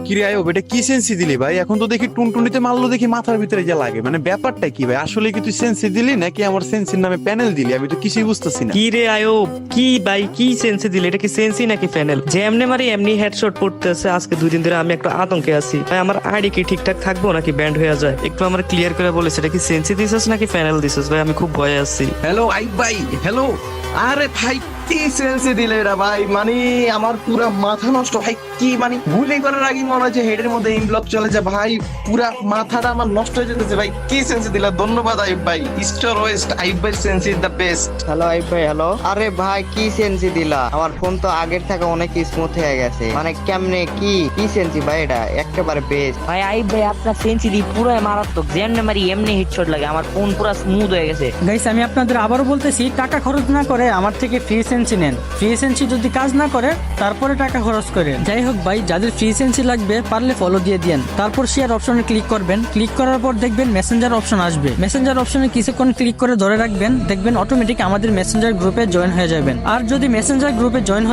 কিরে আয়ব, এটা কি সেন্সি দিলি ভাই? এখন তো দেখি টুনটুনিতে মারলো দেখি মাথার ভিতরে যা লাগে, মানে ব্যাপারটা কি ভাই? আসলে কি তুই সেন্সি দিলি নাকি আমার সেন্সির নামে প্যানেল দিলি? আমি তো কিছুই বুঝতেছি না। কি রে আয়ব, কি ভাই, কি সেন্সি দিলে? এটা কি সেন্সি নাকি ফ্যানেল? যে এমনি মারি এমনি হেডশট পড়তেছে। আজকে 2 দিন ধরে আমি একটু আতঙ্কে আছি ভাই। আমার আইডি কি ঠিকঠাক থাকবো নাকি ব্যান্ড হয়ে যায়? একটু আমার ক্লিয়ার করে বলিস, এটা কি সেন্সি দিছিস নাকি ফ্যানেল দিছিস ভাই? আমি খুব ভয়ে আছি। হ্যালো আইব ভাই, হ্যালো। আরে ভাই, কি সেন্সে দিলে এরা ভাই? মানে আমার পুরা মাথা নষ্ট ভাই। কি মানে গুলি করার আগে মনে হচ্ছে হেডের মধ্যে ইনব্লক চলে যায় ভাই। পুরা মাথাটা আমার নষ্ট হয়ে যেতেছে ভাই। কি সেন্সে দিলা? ধন্যবাদ আইব ভাই। স্টার ওয়েস্ট আইব ভাই, sense is the best. Hello আইব ভাই, হ্যালো। আরে ভাই, কি সেন্সি দিলা? আমার ফোন তো আগের থেকে অনেক স্মুথ হয়ে গেছে। মানে কেমনে কি কি সেন্সি ভাই? এটা একেবারে বেস্ট। ভাই আইব ভাই, আপনার সেঞ্চুরি পুরো মারাত্মক। যেমনি মারি এমনি হেডশট লাগে। আমার ফোন পুরো স্মুথ হয়ে গেছে। গাইস, আমি আপনাদের আবারও বলতেছি, টাকা খরচ না করে আমার থেকে ফ্রি সেন্সি নেন। ফ্রি সেন্সি যদি কাজ না করে তারপরে টাকা খরচ করেন। যাই হোক ভাই, যাদের ফ্রি সেন্সি লাগবে পারলে ফলো দিয়ে দিন। তারপর শেয়ার অপশনে ক্লিক করবেন। ক্লিক করার পর দেখবেন মেসেঞ্জার অপশন আসবে। মেসেঞ্জার অপশনে কিছুক্ষণ ক্লিক করে ধরে রাখবেন, দেখবেন অটোমেটিক আমাদের মেসেঞ্জার গ্রুপে জয়েন হয়ে যাবেন। আর যদি মেসেঞ্জার গ্রুপে জয়েন